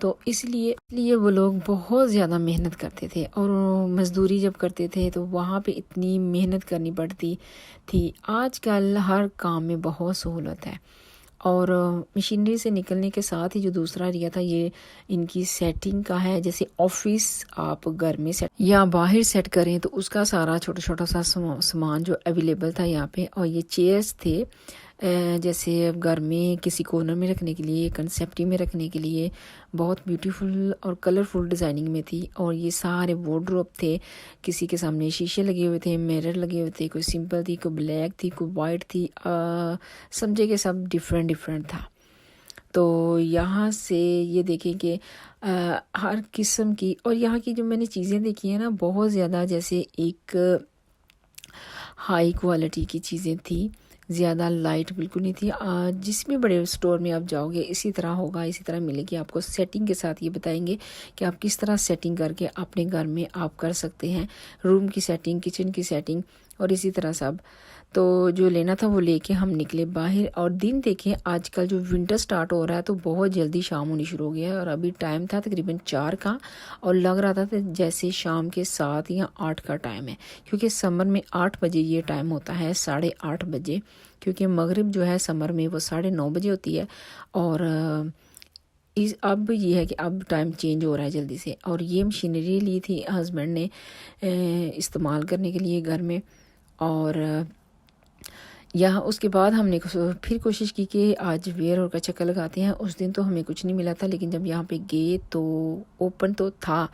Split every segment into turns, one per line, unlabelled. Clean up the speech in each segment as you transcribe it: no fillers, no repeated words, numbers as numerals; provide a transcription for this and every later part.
تو اس لیے وہ لوگ بہت زیادہ محنت کرتے تھے، اور مزدوری جب کرتے تھے تو وہاں پہ اتنی محنت کرنی پڑتی تھی۔ آج کل ہر کام میں بہت سہولت ہے، اور مشینری سے نکلنے کے ساتھ ہی جو دوسرا ایریا تھا یہ ان کی سیٹنگ کا ہے۔ جیسے آفس آپ گھر میں سیٹ یا باہر سیٹ کریں تو اس کا سارا چھوٹا چھوٹا سا سامان جو اویلیبل تھا یہاں پہ، اور یہ چیئرز تھے جیسے گھر میں کسی کارنر میں رکھنے کے لیے، کنسیپٹی میں رکھنے کے لیے، بہت بیوٹیفل اور کلرفل ڈیزائننگ میں تھی۔ اور یہ سارے وارڈروب تھے، کسی کے سامنے شیشے لگے ہوئے تھے، میرر لگے ہوئے تھے، کوئی سمپل تھی، کوئی بلیک تھی، کوئی وائٹ تھی، سمجھے کہ سب ڈیفرنٹ تھا۔ تو یہاں سے یہ دیکھیں کہ ہر قسم کی، اور یہاں کی جو میں نے چیزیں دیکھی ہیں نا بہت زیادہ، جیسے ایک ہائی کوالٹی کی چیزیں تھی، زیادہ لائٹ بالکل نہیں تھی۔ جس بھی بڑے اسٹور میں آپ جاؤ گے اسی طرح ہوگا، اسی طرح ملے گی آپ کو۔ سیٹنگ کے ساتھ یہ بتائیں گے کہ آپ کس طرح سیٹنگ کر کے اپنے گھر میں آپ کر سکتے ہیں، روم کی سیٹنگ، کچن کی سیٹنگ، اور اسی طرح سب۔ تو جو لینا تھا وہ لے کے ہم نکلے باہر، اور دن دیکھیں آج کل جو ونٹر سٹارٹ ہو رہا ہے تو بہت جلدی شام ہونی شروع ہو گیا ہے، اور ابھی ٹائم تھا تقریباً 4 کا، اور لگ رہا تھا جیسے شام کے 7 یا 8 کا ٹائم ہے، کیونکہ سمر میں 8 بجے یہ ٹائم ہوتا ہے، 8:30 بجے، کیونکہ مغرب جو ہے سمر میں وہ 9:30 بجے ہوتی ہے۔ اور اب یہ ہے کہ اب ٹائم چینج ہو رہا ہے جلدی سے۔ اور یہ مشینری لی تھی ہسبینڈ نے استعمال کرنے کے لیے گھر میں، اور یہاں اس کے بعد ہم نے پھر کوشش کی کہ آج ویئر اور کا چکر لگاتے ہیں۔ اس دن تو ہمیں کچھ نہیں ملا تھا، لیکن جب یہاں پہ گئے تو اوپن تو تھا،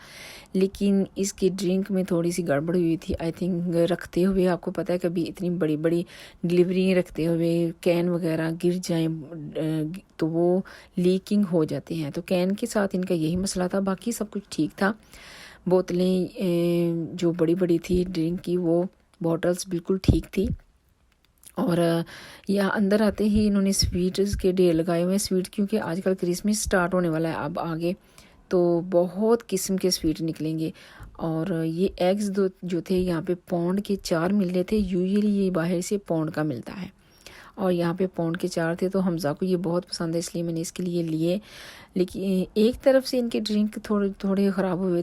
لیکن اس کی ڈرنک میں تھوڑی سی گڑبڑ ہوئی تھی آئی تھنک۔ رکھتے ہوئے آپ کو پتہ ہے کبھی اتنی بڑی بڑی ڈلیوری رکھتے ہوئے کین وغیرہ گر جائیں تو وہ لیکنگ ہو جاتے ہیں، تو کین کے ساتھ ان کا یہی مسئلہ تھا۔ باقی سب کچھ ٹھیک تھا، بوتلیں جو بڑی بڑی تھی ڈرنک کی وہ بوٹلز بالکل ٹھیک تھی۔ اور یا اندر آتے ہی انہوں نے سویٹس کے ڈھیر لگائے ہوئے ہیں، سویٹ کیونکہ آج کل کرسمس سٹارٹ ہونے والا ہے اب آگے، تو بہت قسم کے سویٹ نکلیں گے۔ اور یہ ایگز جو تھے یہاں پہ پاؤنڈ کے 4 مل رہے تھے، یوزلی یہ باہر سے پاؤنڈ کا ملتا ہے، اور یہاں پہ پاؤنڈ کے 4 تھے، تو حمزہ کو یہ بہت پسند ہے اس لیے میں نے اس کے لیے لیے۔ لیکن ایک طرف سے ان کے ڈرنک تھوڑے خراب ہوئے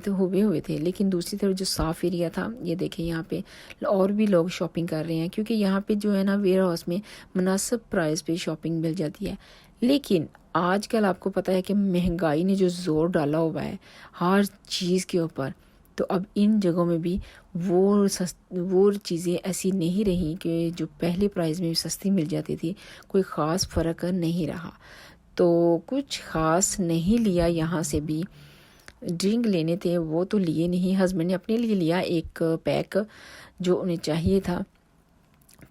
تھے، لیکن دوسری طرف جو صاف ایریا تھا، یہ دیکھیں یہاں پہ اور بھی لوگ شاپنگ کر رہے ہیں، کیونکہ یہاں پہ جو ہے نا ویئر ہاؤس میں مناسب پرائز پہ شاپنگ مل جاتی ہے۔ لیکن آج کل آپ کو پتہ ہے کہ مہنگائی نے جو زور ڈالا ہوا ہے ہر چیز کے اوپر، تو اب ان جگہوں میں بھی وہ چیزیں ایسی نہیں رہیں کہ جو پہلے پرائز میں سستی مل جاتی تھی، کوئی خاص فرق نہیں رہا۔ تو کچھ خاص نہیں لیا، یہاں سے بھی ڈرنک لینے تھے وہ تو لیے نہیں، ہسبینڈ نے اپنے لیے لیا ایک پیک جو انہیں چاہیے تھا،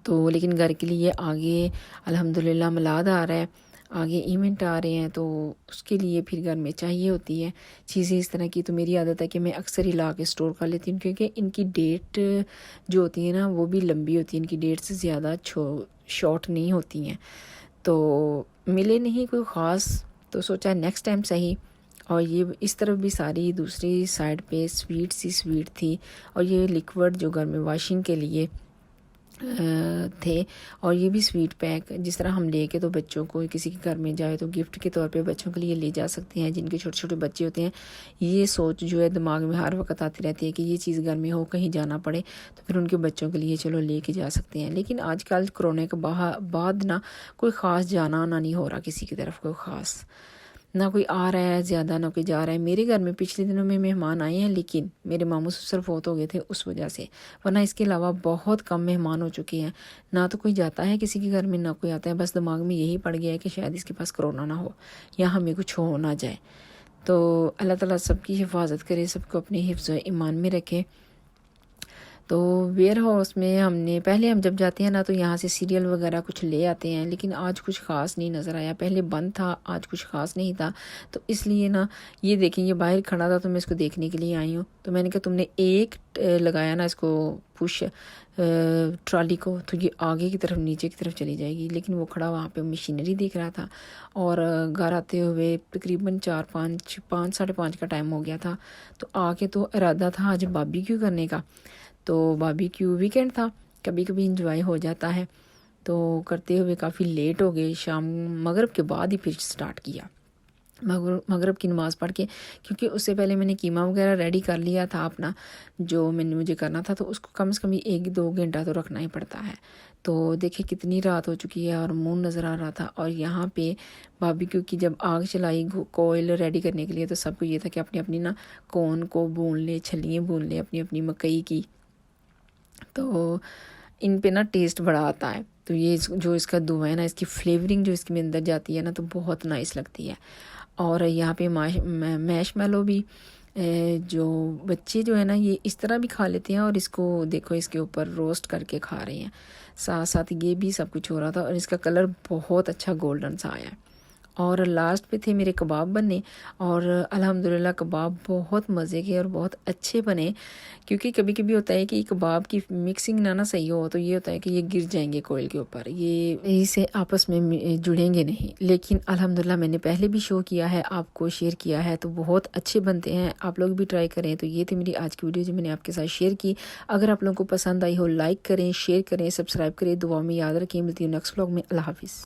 تو لیکن گھر کے لیے آگے الحمدللہ میلاد آ رہا ہے، آگے ایونٹ آ رہے ہیں، تو اس کے لیے پھر گھر میں چاہیے ہوتی ہے چیزیں اس طرح کی۔ تو میری عادت ہے کہ میں اکثر ہی لا کے اسٹور کر لیتی ہوں، کیونکہ ان کی ڈیٹ جو ہوتی ہے نا وہ بھی لمبی ہوتی ہے، ان کی ڈیٹ سے زیادہ شارٹ نہیں ہوتی ہیں۔ تو ملے نہیں کوئی خاص، تو سوچا نیکسٹ ٹائم صحیح۔ اور یہ اس طرف بھی ساری دوسری سائڈ پہ سویٹ تھی، اور یہ لیکوڈ جو گھر میں واشنگ کے لیے تھے، اور یہ بھی سویٹ پیک جس طرح ہم لے کے تو بچوں کو کسی کے گھر میں جائے تو گفٹ کے طور پہ بچوں کے لیے لے جا سکتے ہیں، جن کے چھوٹے چھوٹے بچے ہوتے ہیں۔ یہ سوچ جو ہے دماغ میں ہر وقت آتی رہتی ہے کہ یہ چیز گھر میں ہو، کہیں جانا پڑے تو پھر ان کے بچوں کے لیے چلو لے کے جا سکتے ہیں۔ لیکن آج کل کرونا کے بعد نا کوئی خاص جانا آنا نہیں ہو رہا کسی کی طرف، کوئی خاص نہ کوئی آ رہا ہے زیادہ نہ کوئی جا رہا ہے۔ میرے گھر میں پچھلے دنوں میں مہمان آئے ہیں، لیکن میرے ماموں سسر فوت ہو گئے تھے اس وجہ سے، ورنہ اس کے علاوہ بہت کم مہمان ہو چکے ہیں۔ نہ تو کوئی جاتا ہے کسی کے گھر میں، نہ کوئی آتا ہے، بس دماغ میں یہی پڑ گیا ہے کہ شاید اس کے پاس کرونا نہ ہو یا ہمیں کچھ ہو نہ جائے۔ تو اللہ تعالیٰ سب کی حفاظت کرے، سب کو اپنے حفظ و ایمان میں رکھے۔ تو ویئر ہاؤس میں پہلے ہم جب جاتے ہیں نا تو یہاں سے سیریل وغیرہ کچھ لے آتے ہیں، لیکن آج کچھ خاص نہیں نظر آیا، پہلے بند تھا آج کچھ خاص نہیں تھا، تو اس لیے نا یہ دیکھیں یہ باہر کھڑا تھا تو میں اس کو دیکھنے کے لیے آئی ہوں، تو میں نے کہا تم نے ایک لگایا نا اس کو پش ٹرالی کو تو یہ آگے کی طرف نیچے کی طرف چلی جائے گی، لیکن وہ کھڑا وہاں پہ مشینری دیکھ رہا تھا، اور گھر آتے ہوئے تقریباً 5:30 کا ٹائم ہو گیا تھا، تو آ کے تو ارادہ تھا آج باربی کیو کرنے کا، تو باربی کیو ویکینڈ تھا، کبھی کبھی انجوائے ہو جاتا ہے، تو کرتے ہوئے کافی لیٹ ہو گئے، شام مغرب کے بعد ہی پھر سٹارٹ کیا۔ مغرب کی نماز پڑھ کے، کیونکہ اس سے پہلے میں نے قیمہ وغیرہ ریڈی کر لیا تھا اپنا جو مجھے کرنا تھا، تو اس کو کم سے کم 1-2 گھنٹہ تو رکھنا ہی پڑتا ہے۔ تو دیکھیں کتنی رات ہو چکی ہے اور مون نظر آ رہا تھا، اور یہاں پہ باربیکیو کی جب آگ چلائی کوئل ریڈی کرنے کے لیے، تو سب کو یہ تھا کہ اپنی اپنی نا کون کو بھون لے، چھلیاں بھون لے اپنی اپنی مکئی کی، تو ان پہ نا ٹیسٹ بڑا آتا ہے۔ تو یہ جو اس کا دھواں ہے نا، اس کی فلیورنگ جو اس کے اندر جاتی ہے نا، تو بہت نائس لگتی ہے۔ اور یہاں پہ میش میلو بھی جو بچے جو ہے نا یہ اس طرح بھی کھا لیتے ہیں، اور اس کو دیکھو اس کے اوپر روسٹ کر کے کھا رہے ہیں، ساتھ ساتھ یہ بھی سب کچھ ہو رہا تھا، اور اس کا کلر بہت اچھا گولڈن سا آیا ہے۔ اور لاسٹ پہ تھے میرے کباب بننے، اور الحمدللہ کباب بہت مزے کے اور بہت اچھے بنے، کیونکہ کبھی کبھی ہوتا ہے کہ کباب کی مکسنگ نہ صحیح ہو، تو یہ ہوتا ہے کہ یہ گر جائیں گے کوئل کے اوپر، یہ اسے آپس میں جڑیں گے نہیں۔ لیکن الحمدللہ میں نے پہلے بھی شو کیا ہے، آپ کو شیئر کیا ہے، تو بہت اچھے بنتے ہیں، آپ لوگ بھی ٹرائی کریں۔ تو یہ تھی میری آج کی ویڈیو جو میں نے آپ کے ساتھ شیئر کی۔ اگر آپ لوگوں کو پسند آئی ہو، لائک کریں، شیئر کریں، سبسکرائب کریں، دعا میں یاد رکھیں۔ ملتی ہوں نیکسٹ ولاگ میں۔ اللہ حافظ۔